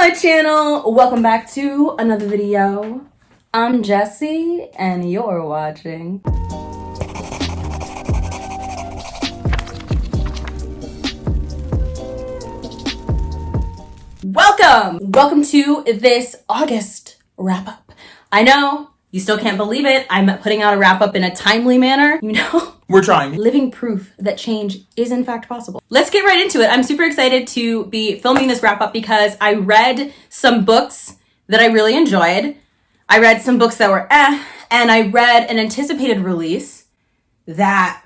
my channel. Welcome back to another video. I'm Jessie and you're watching. Welcome to this August wrap-up. I know you still can't believe it. I'm putting out a wrap-up in a timely manner. You know, we're trying. Living proof that change is in fact possible. Let's get right into it. I'm super excited to be filming this wrap-up because I read some books that I really enjoyed. I read some books that were and I read an anticipated release that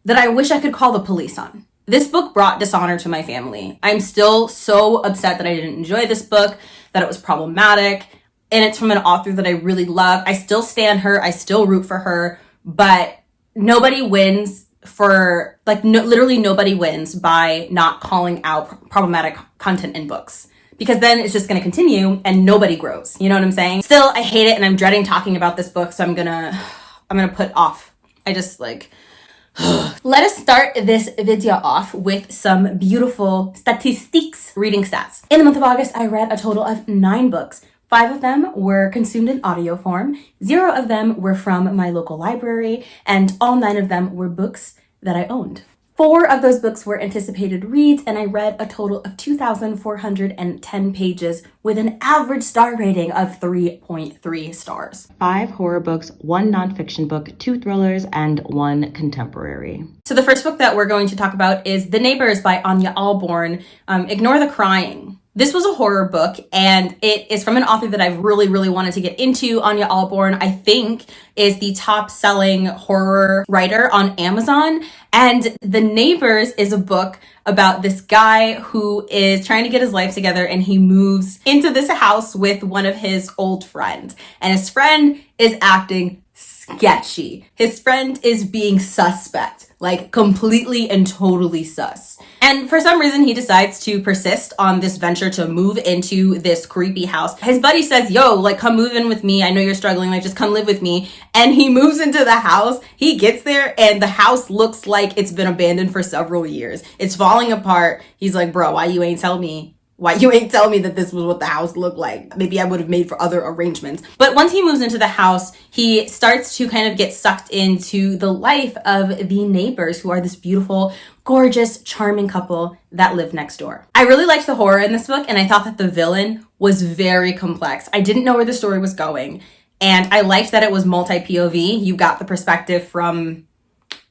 I wish I could call the police on. This book brought dishonor to my family. I'm still so upset that I didn't enjoy this book, that it was problematic, and it's from an author that I really love. I still stan her, I still root for her, but nobody wins for, literally nobody wins by not calling out problematic content in books. Because then it's just going to continue and nobody grows. You know what I'm saying? Still, I hate it and I'm dreading talking about this book, so I'm gonna put off. Let us start this video off with some beautiful statistics, reading stats. In the month of August, I read a total of 9 books. 5 of them were consumed in audio form, 0 of them were from my local library, and all 9 of them were books that I owned. 4 of those books were anticipated reads, and I read a total of 2,410 pages with an average star rating of 3.3 stars. 5 horror books, 1 nonfiction book, 2 thrillers, and 1 contemporary. So the first book that we're going to talk about is The Neighbors by Anya Alborn. Ignore the Crying. This was a horror book, and it is from an author that I've really wanted to get into. Anya Alborn, I think, is the top-selling horror writer on Amazon. And The Neighbors is a book about this guy who is trying to get his life together, and he moves into this house with one of his old friends. And his friend is acting sketchy. His friend is being suspect, like completely and totally sus. And for some reason, he decides to persist on this venture to move into this creepy house. His buddy says, yo, come move in with me. I know you're struggling, just come live with me. And he moves into the house. He gets there and the house looks like it's been abandoned for several years. It's falling apart. He's like, bro, why you ain't tell me that this was what the house looked like? Maybe I would have made for other arrangements. But once he moves into the house, he starts to kind of get sucked into the life of the neighbors, who are this beautiful, gorgeous, charming couple that live next door. I really liked the horror in this book, and I thought that the villain was very complex. I didn't know where the story was going, and I liked that it was multi-POV. You got the perspective from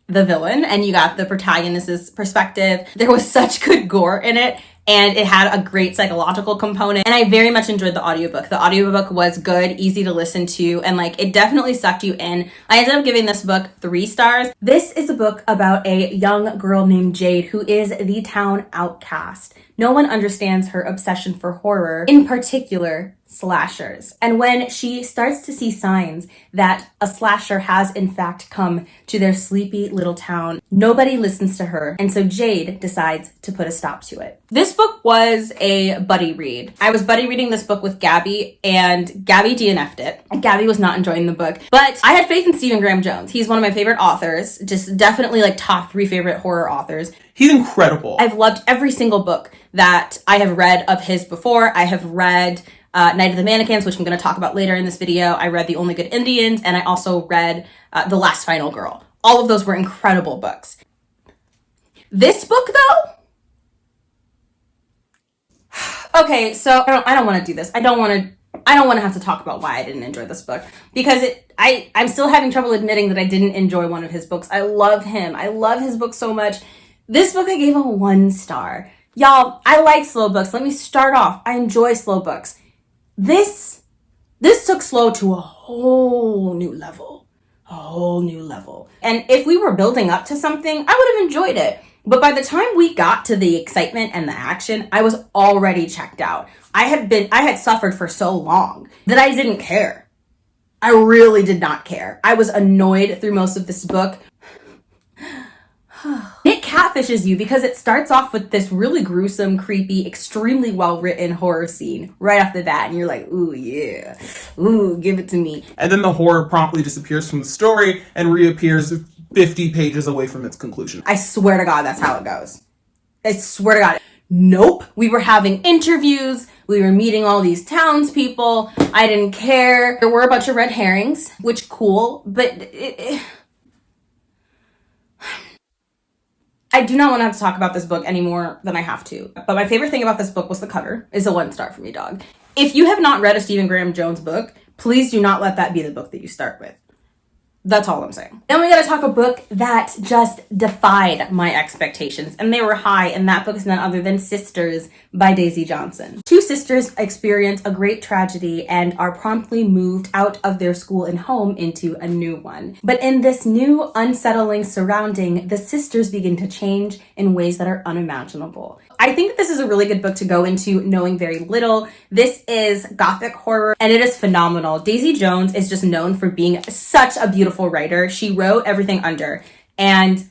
the villain, and you got the protagonist's perspective. There was such good gore in it, and it had a great psychological component, and I very much enjoyed the audiobook. The audiobook was good, easy to listen to, and it definitely sucked you in. I ended up giving this book 3 stars. This is a book about a young girl named Jade who is the town outcast. No one understands her obsession for horror, in particular slashers. And when she starts to see signs that a slasher has in fact come to their sleepy little town, nobody listens to her, and so Jade decides to put a stop to it. This book was a buddy read. I was buddy reading this book with Gabby, and Gabby DNF'd it. Gabby was not enjoying the book, but I had faith in Stephen Graham Jones. He's one of my favorite authors, just definitely top 3 favorite horror authors. He's incredible. I've loved every single book that I have read of his before. I have read Night of the Mannequins, which I'm going to talk about later in this video. I read The Only Good Indians, and I also read The Last Final Girl. All of those were incredible books. This book, though? Okay, so I don't want to do this. I don't want to have to talk about why I didn't enjoy this book, because I'm still having trouble admitting that I didn't enjoy one of his books. I love him. I love his book so much. This book I gave a 1 star. Y'all, I like slow books. Let me start off. I enjoy slow books. This took slow to a whole new level. And if we were building up to something, I would have enjoyed it. But by the time we got to the excitement and the action, I was already checked out. I had suffered for so long that I didn't care. I really did not care. I was annoyed through most of this book. It catfishes you because it starts off with this really gruesome, creepy, extremely well-written horror scene right off the bat, and you're like, ooh, yeah. Ooh, give it to me. And then the horror promptly disappears from the story and reappears 50 pages away from its conclusion. I swear to God, that's how it goes. I swear to God. Nope. We were having interviews. We were meeting all these townspeople. I didn't care. There were a bunch of red herrings, which cool, but I do not want to have to talk about this book any more than I have to. But my favorite thing about this book was the cover. It's a 1 star for me, dog. If you have not read a Stephen Graham Jones book, please do not let that be the book that you start with. That's all I'm saying. Then we gotta talk a book that just defied my expectations, and they were high, and that book is none other than Sisters by Daisy Johnson. Two sisters experience a great tragedy and are promptly moved out of their school and home into a new one. But in this new, unsettling surrounding, the sisters begin to change in ways that are unimaginable. I think that this is a really good book to go into knowing very little. This is gothic horror, and it is phenomenal. Daisy Jones is just known for being such a beautiful writer. She wrote Everything Under, and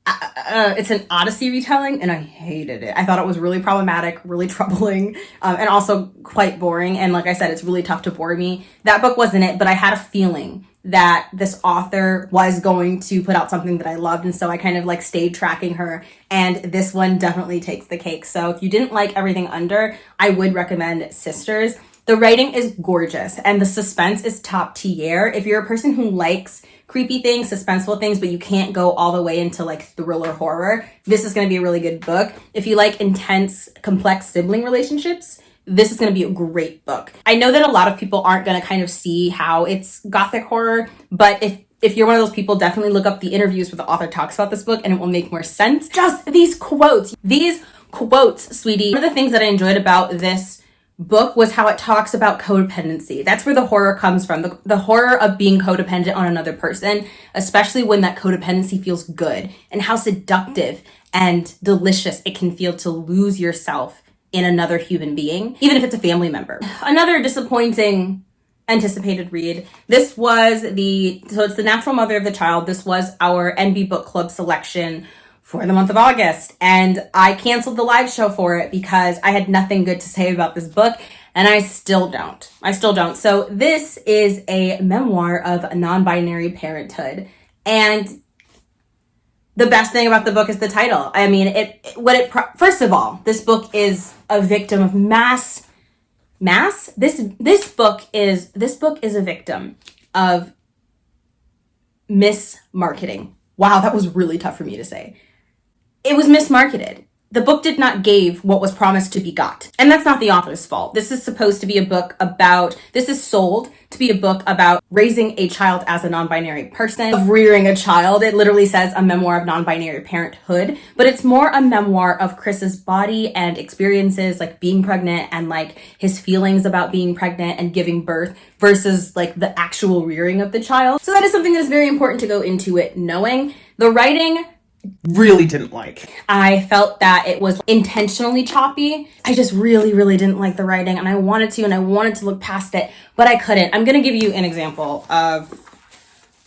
it's an Odyssey retelling, and I hated it. I thought it was really problematic, really troubling, and also quite boring. And like I said, it's really tough to bore me. That book wasn't it, but I had a feeling that this author was going to put out something that I loved, and so I kind of like stayed tracking her, and this one definitely takes the cake. So if you didn't like Everything Under, I would recommend Sisters. The writing is gorgeous, and the suspense is top tier. If you're a person who likes creepy things, suspenseful things, but you can't go all the way into like thriller horror, this is going to be a really good book. If you like intense, complex sibling relationships, this is going to be a great book. I know that a lot of people aren't going to kind of see how it's gothic horror, but if you're one of those people, definitely look up the interviews where the author talks about this book and it will make more sense. Just these quotes, sweetie. One of the things that I enjoyed about this book was how it talks about codependency. That's where the horror comes from. The horror of being codependent on another person, especially when that codependency feels good, and how seductive and delicious it can feel to lose yourself in another human being, even if it's a family member. Another disappointing anticipated read. It's The Natural Mother of the Child. This was our NB Book Club selection for the month of August, and I canceled the live show for it because I had nothing good to say about this book, and I still don't. So this is a memoir of non-binary parenthood, and the best thing about the book is the title. I mean, first of all, this book is a victim of mass. This book is a victim of mismarketing. Wow, that was really tough for me to say. It was mismarketed. The book did not give what was promised to be got. And that's not the author's fault. This is sold to be a book about raising a child as a non-binary person, of rearing a child. It literally says a memoir of non-binary parenthood, but it's more a memoir of Chris's body and experiences, like being pregnant and like his feelings about being pregnant and giving birth versus like the actual rearing of the child. So that is something that is very important to go into it knowing. The writing, really didn't like. I felt that it was intentionally choppy. I just really, really didn't like the writing, and I wanted to look past it, but I couldn't. I'm going to give you an example of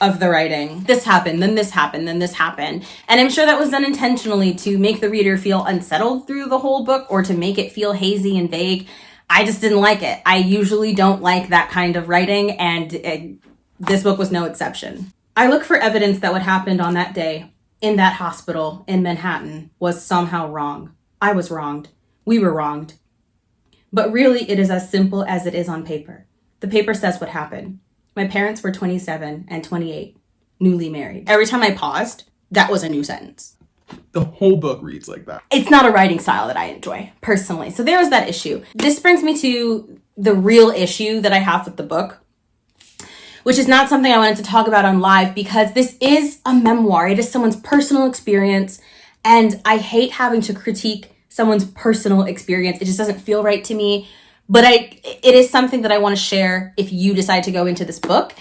the writing. This happened, then this happened, then this happened. And I'm sure that was done intentionally to make the reader feel unsettled through the whole book or to make it feel hazy and vague. I just didn't like it. I usually don't like that kind of writing, and this book was no exception. I look for evidence that what happened on that day in that hospital in Manhattan was somehow wrong. I was wronged. We were wronged. But really, it is as simple as it is on paper. The paper says what happened. My parents were 27 and 28, newly married. Every time I paused, that was a new sentence. The whole book reads like that. It's not a writing style that I enjoy, personally. So there was that issue. This brings me to the real issue that I have with the book, which is not something I wanted to talk about on live because this is a memoir. It is someone's personal experience, and I hate having to critique someone's personal experience. It just doesn't feel right to me, but it is something that I want to share if you decide to go into this book.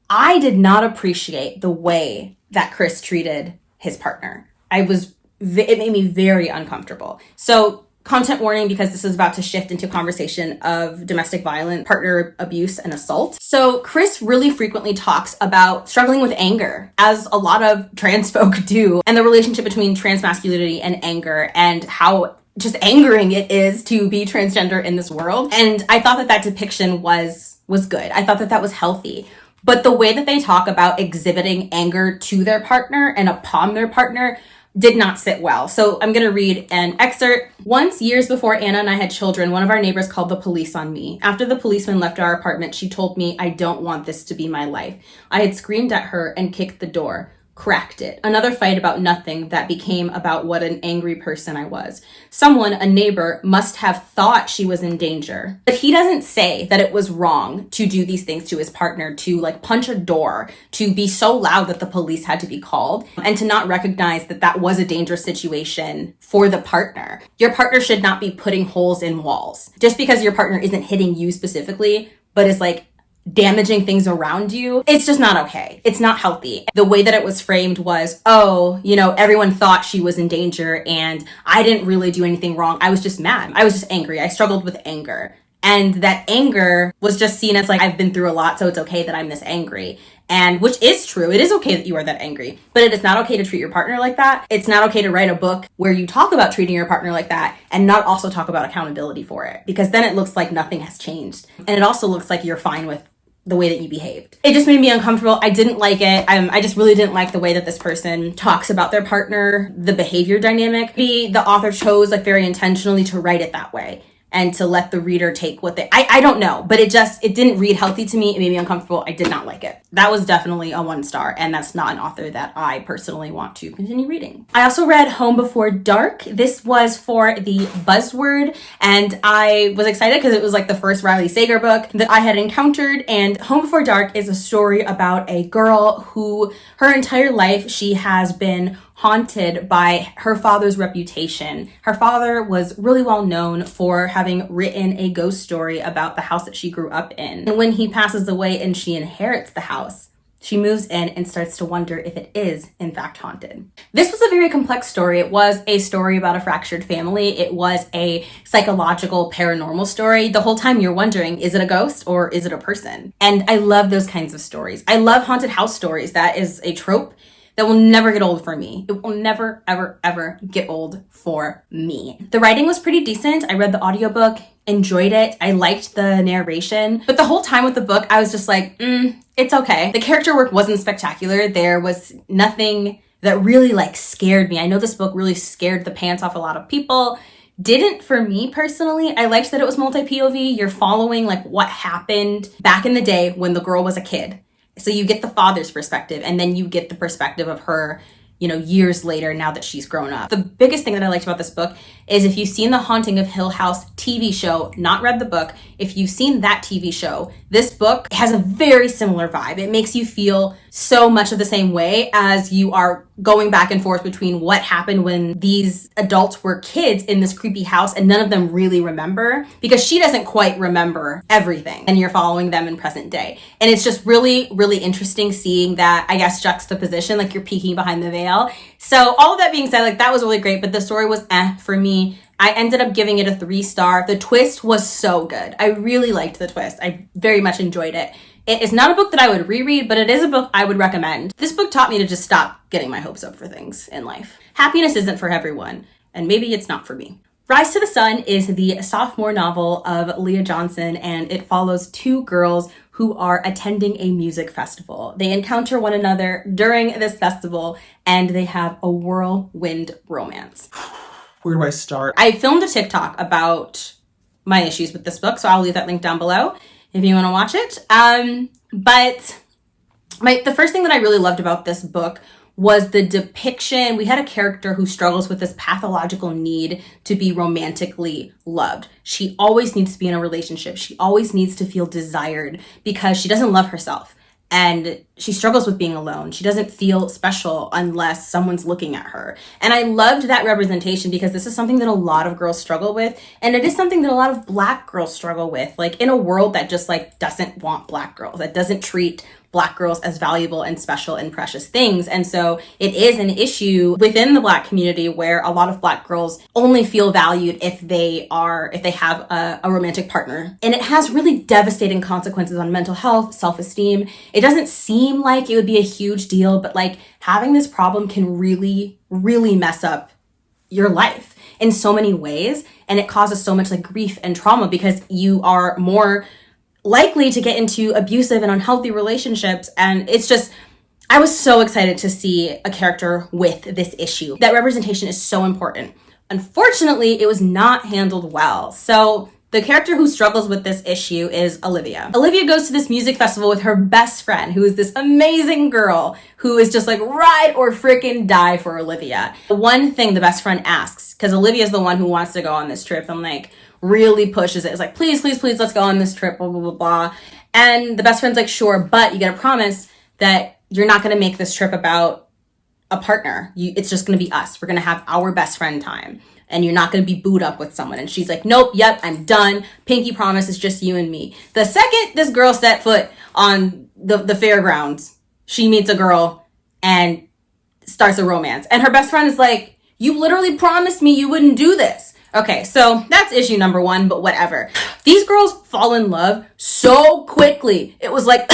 I did not appreciate the way that Chris treated his partner. It made me very uncomfortable. So, content warning, because this is about to shift into conversation of domestic violence, partner abuse, and assault. So Chris really frequently talks about struggling with anger, as a lot of trans folk do, and the relationship between trans masculinity and anger, and how just angering it is to be transgender in this world. And I thought that depiction was good. I thought that was healthy. But the way that they talk about exhibiting anger to their partner and upon their partner did not sit well. So I'm going to read an excerpt. Once, years before Anna and I had children, one of our neighbors called the police on me. After the policeman left our apartment, she told me, I don't want this to be my life. I had screamed at her and kicked the door. Cracked it. Another fight about nothing that became about what an angry person I was. Someone, a neighbor, must have thought she was in danger. But he doesn't say that it was wrong to do these things to his partner, to like punch a door, to be so loud that the police had to be called, and to not recognize that that was a dangerous situation for the partner. Your partner should not be putting holes in walls. Just because your partner isn't hitting you specifically, but is like damaging things around you, it's just not okay. It's not healthy. The way that it was framed was, oh, you know, everyone thought she was in danger and I didn't really do anything wrong. I was just mad. I was just angry. I struggled with anger. And that anger was just seen as like, I've been through a lot, so it's okay that I'm this angry. And which is true. It is okay that you are that angry, but it is not okay to treat your partner like that. It's not okay to write a book where you talk about treating your partner like that and not also talk about accountability for it, because then it looks like nothing has changed. And it also looks like you're fine with the way that you behaved. It just made me uncomfortable. I didn't like it. I just really didn't like the way that this person talks about their partner, the behavior dynamic. The author chose like very intentionally to write it that way and to let the reader take what I don't know, but it didn't read healthy to me. It made me uncomfortable. I did not like it. That was definitely a 1 star, and that's not an author that I personally want to continue reading. I also read Home Before Dark. This was for the Buzzword, and I was excited because it was like the first Riley Sager book that I had encountered. And Home Before Dark is a story about a girl who her entire life she has been haunted by her father's reputation. Her father was really well known for having written a ghost story about the house that she grew up in. And when he passes away and she inherits the house, she moves in and starts to wonder if it is, in fact, haunted. This was a very complex story. It was a story about a fractured family. It was a psychological, paranormal story. The whole time you're wondering, is it a ghost or is it a person? And I love those kinds of stories. I love haunted house stories. That is a trope that will never get old for me. It will never, ever, ever get old for me. The writing was pretty decent. I read the audiobook, enjoyed it. I liked the narration. But the whole time with the book, I was just like, it's okay. The character work wasn't spectacular. There was nothing that really like scared me. I know this book really scared the pants off a lot of people. Didn't for me personally. I liked that it was multi-POV. You're following like what happened back in the day when the girl was a kid. So you get the father's perspective, and then you get the perspective of her, you know, years later now that she's grown up. The biggest thing that I liked about this book is if you've seen the Haunting of Hill House TV show, not read the book, if you've seen that TV show, this book has a very similar vibe. It makes you feel so much of the same way as you are going back and forth between what happened when these adults were kids in this creepy house and none of them really remember, because she doesn't quite remember everything and you're following them in present day. And it's just really, really interesting seeing that, I guess, juxtaposition, like you're peeking behind the veil. So all of that being said, like that was really great, but the story was for me. I ended up giving it a 3 star. The twist was so good. I really liked the twist. I very much enjoyed it. It is not a book that I would reread, but it is a book I would recommend. This book taught me to just stop getting my hopes up for things in life. Happiness isn't for everyone, and maybe it's not for me. Rise to the Sun is the sophomore novel of Leah Johnson, and it follows 2 girls who are attending a music festival. They encounter one another during this festival, and they have a whirlwind romance. Where do I start? I filmed a TikTok about my issues with this book, so I'll leave that link down below if you want to watch it. But the first thing that I really loved about this book was the depiction. We had a character who struggles with this pathological need to be romantically loved. She always needs to be in a relationship. She always needs to feel desired because she doesn't love herself. And she struggles with being alone. She doesn't feel special unless someone's looking at her. And I loved that representation because this is something that a lot of girls struggle with. And it is something that a lot of Black girls struggle with. Like in a world that just like doesn't want Black girls, that doesn't treat Black girls as valuable and special and precious things. And so it is an issue within the Black community where a lot of Black girls only feel valued if they have a romantic partner. And it has really devastating consequences on mental health, self-esteem. It doesn't seem like it would be a huge deal, but like having this problem can really, really mess up your life in so many ways. And it causes so much like grief and trauma because you are more likely to get into abusive and unhealthy relationships. And it's just I was so excited to see a character with this issue. That representation is so important. Unfortunately, it was not handled well. So the character who struggles with this issue is Olivia. Olivia goes to this music festival with her best friend, who is this amazing girl who is just like ride or freaking die for Olivia. One thing the best friend asks, because Olivia is the one who wants to go on this trip and like really pushes it. It's like, please, please, please, let's go on this trip, blah, blah, blah, blah. And the best friend's like, sure, but you get a promise that you're not going to make this trip about a partner. It's just going to be us. We're going to have our best friend time. And you're not going to be booed up with someone. And she's like, nope, yep, I'm done. Pinky promise, it's just you and me. The second this girl set foot on the fairgrounds, she meets a girl and starts a romance. And her best friend is like, you literally promised me you wouldn't do this. Okay, so that's issue number one, but whatever. These girls fall in love so quickly. It was like,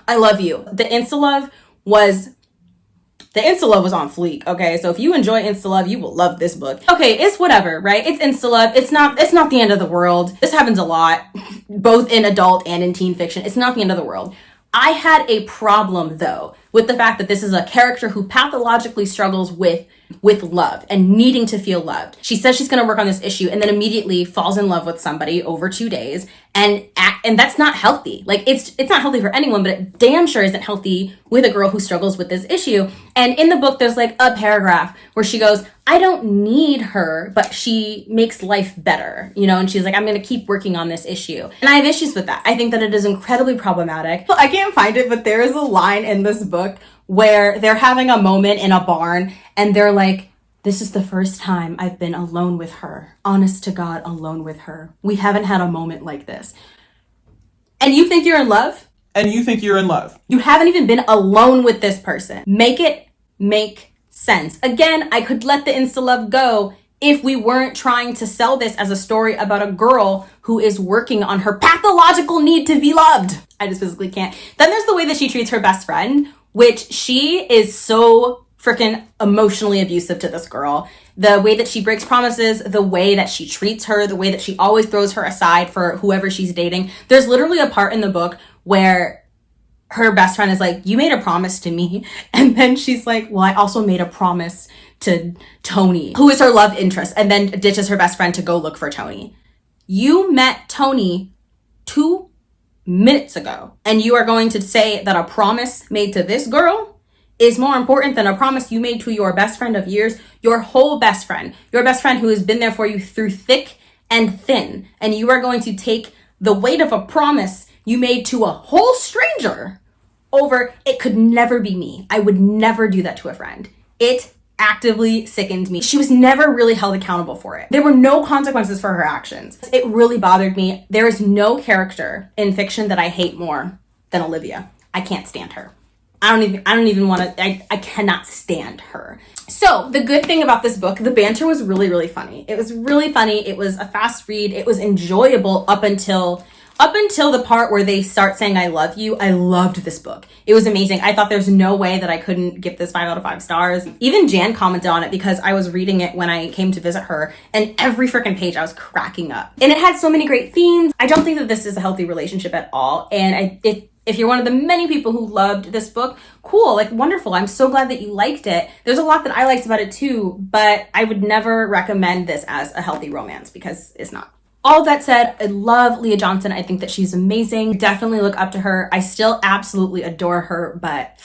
I love you. The insta-love was on fleek, okay? So if you enjoy insta-love, you will love this book. Okay, it's whatever, right? It's insta-love. It's not the end of the world. This happens a lot, both in adult and in teen fiction. It's not the end of the world. I had a problem, though, with the fact that this is a character who pathologically struggles with love and needing to feel loved. She says she's going to work on this issue and then immediately falls in love with somebody over 2 days. And that's not healthy. Like, it's not healthy for anyone, but it damn sure isn't healthy with a girl who struggles with this issue. And in the book, there's like a paragraph where she goes, I don't need her, but she makes life better, you know? And she's like, I'm going to keep working on this issue. And I have issues with that. I think that it is incredibly problematic. I can't find it, but there is a line in this book where they're having a moment in a barn and they're like, this is the first time I've been alone with her. Honest to God, alone with her. We haven't had a moment like this. And you think you're in love? And you think you're in love. You haven't even been alone with this person. Make it make sense. Again, I could let the insta-love go if we weren't trying to sell this as a story about a girl who is working on her pathological need to be loved. I just physically can't. Then there's the way that she treats her best friend, which she is so freaking emotionally abusive to this girl. The way that she breaks promises, the way that she treats her, the way that she always throws her aside for whoever she's dating. There's literally a part in the book where her best friend is like, you made a promise to me. And then she's like, well, I also made a promise to Tony, who is her love interest, and then ditches her best friend to go look for Tony. You met Tony 2 minutes ago, and you are going to say that a promise made to this girl is more important than a promise you made to your best friend of years, your whole best friend, your best friend who has been there for you through thick and thin. And you are going to take the weight of a promise you made to a whole stranger over, it could never be me. I would never do that to a friend. It actively sickened me. She was never really held accountable for it. There were no consequences for her actions. It really bothered me. There is no character in fiction that I hate more than Olivia. I can't stand her. I don't even want to, I cannot stand her. So the good thing about this book, the banter was really, really funny. It was really funny. It was a fast read. It was enjoyable up until the part where they start saying, I love you. I loved this book. It was amazing. I thought there's no way that I couldn't give this 5 out of 5 stars. Even Jan commented on it because I was reading it when I came to visit her, and every freaking page I was cracking up. And it had so many great themes. I don't think that this is a healthy relationship at all. And if you're one of the many people who loved this book, cool, like wonderful. I'm so glad that you liked it. There's a lot that I liked about it too, but I would never recommend this as a healthy romance because it's not. All that said, I love Leah Johnson. I think that she's amazing. Definitely look up to her. I still absolutely adore her, but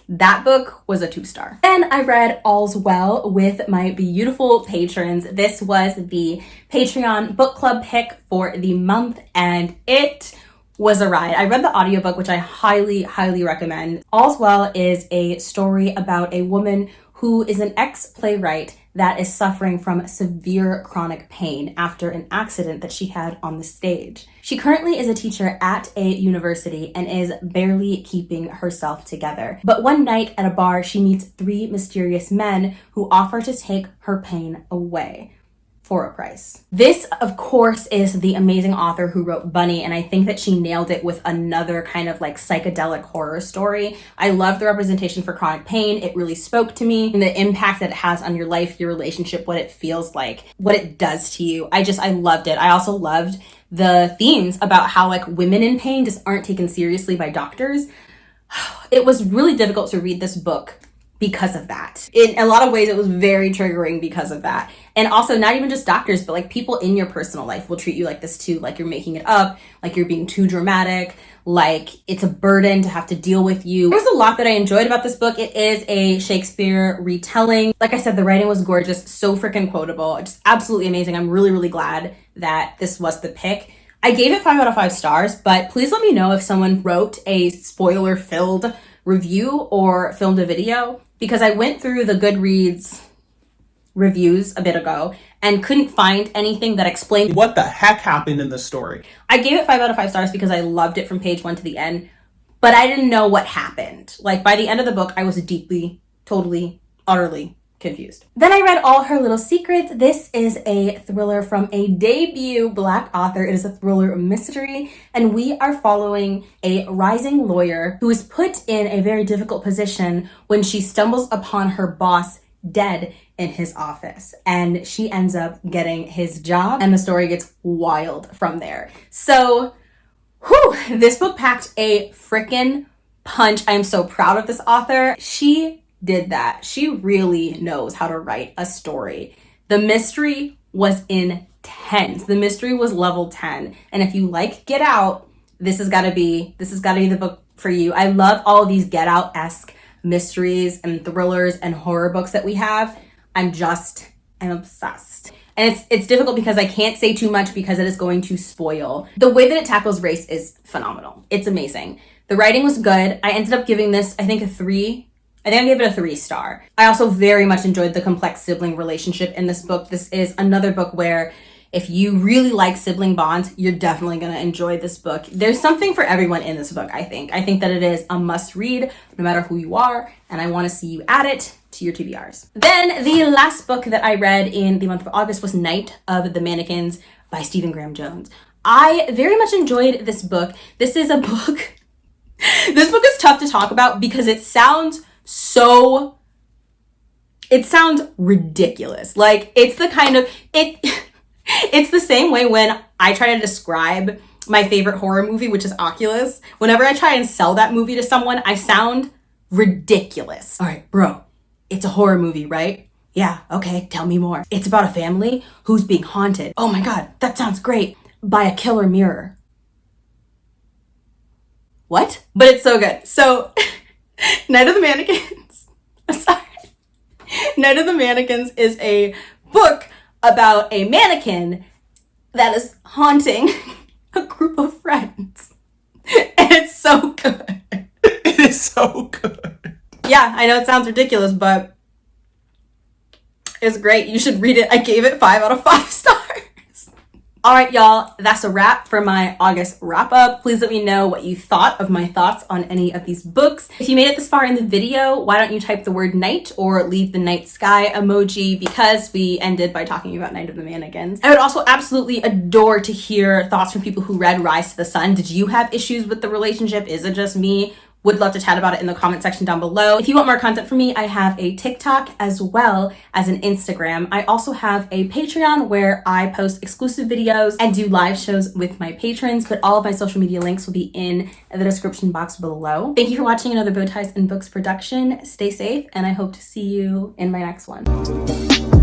that book was a 2-star. And I read All's Well with my beautiful patrons. This was the Patreon book club pick for the month, and it was a ride. I read the audiobook, which I highly, highly recommend. All's Well is a story about a woman who is an ex-playwright that is suffering from severe chronic pain after an accident that she had on the stage. She currently is a teacher at a university and is barely keeping herself together. But one night at a bar, she meets 3 mysterious men who offer to take her pain away for a price. This, of course, is the amazing author who wrote Bunny, and I think that she nailed it with another kind of like psychedelic horror story. I love the representation for chronic pain. It really spoke to me, and the impact that it has on your life, your relationship, what it feels like, what it does to you. I loved it. I also loved the themes about how like women in pain just aren't taken seriously by doctors. It was really difficult to read this book because of that. In a lot of ways, it was very triggering because of that. And also, not even just doctors, but like people in your personal life will treat you like this too. Like you're making it up, like you're being too dramatic, like it's a burden to have to deal with you. There's a lot that I enjoyed about this book. It is a Shakespeare retelling. Like I said, the writing was gorgeous, so freaking quotable, just absolutely amazing. I'm really, really glad that this was the pick. I gave it 5 out of 5 stars, but please let me know if someone wrote a spoiler-filled review or filmed a video, because I went through the Goodreads reviews a bit ago and couldn't find anything that explained what the heck happened in the story. I gave it 5 out of 5 stars because I loved it from page 1 to the end, but I didn't know what happened. Like by the end of the book, I was deeply, totally, utterly confused. Then I read All Her Little Secrets. This is a thriller from a debut Black author. It is a thriller mystery, and we are following a rising lawyer who is put in a very difficult position when she stumbles upon her boss dead in his office, and she ends up getting his job, and the story gets wild from there. So, this book packed a freaking punch. I am so proud of this author. She did that. She really knows how to write a story. The mystery was intense. The mystery was level 10. And if you like Get Out, this has got to be the book for you. I love all of these Get Out-esque mysteries and thrillers and horror books that we have. I'm obsessed. And it's difficult because I can't say too much because it is going to spoil. The way that it tackles race is phenomenal. It's amazing. The writing was good. I ended up giving this, I think I gave it a 3-star. I also very much enjoyed the complex sibling relationship in this book. This is another book where if you really like sibling bonds, you're definitely going to enjoy this book. There's something for everyone in this book, I think. I think that it is a must read no matter who you are, and I want to see you add it to your TBRs. Then the last book that I read in the month of August was Night of the Mannequins by Stephen Graham Jones. I very much enjoyed this book. This is a book, this book is tough to talk about because it sounds ridiculous. Like it's the kind of, it's the same way when I try to describe my favorite horror movie, which is Oculus. Whenever I try and sell that movie to someone, I sound ridiculous. All right, bro, it's a horror movie, right? Yeah, okay, tell me more. It's about a family who's being haunted. Oh my God, that sounds great. By a killer mirror. What? But it's so good. So, Night of the Mannequins. Sorry. Night of the Mannequins is a book about a mannequin that is haunting a group of friends. And it's so good. It is so good. Yeah, I know it sounds ridiculous, but it's great. You should read it. I gave it 5 out of 5 stars. All right, y'all, that's a wrap for my August wrap up. Please let me know what you thought of my thoughts on any of these books. If you made it this far in the video, why don't you type the word night or leave the night sky emoji, because we ended by talking about Night of the Mannequins. I would also absolutely adore to hear thoughts from people who read Rise to the Sun. Did you have issues with the relationship? Is it just me? Would love to chat about it in the comment section down below. If you want more content from me, I have a TikTok as well as an Instagram. I also have a Patreon where I post exclusive videos and do live shows with my patrons, but all of my social media links will be in the description box below. Thank you for watching another Bow Ties and Books production. Stay safe, and I hope to see you in my next one.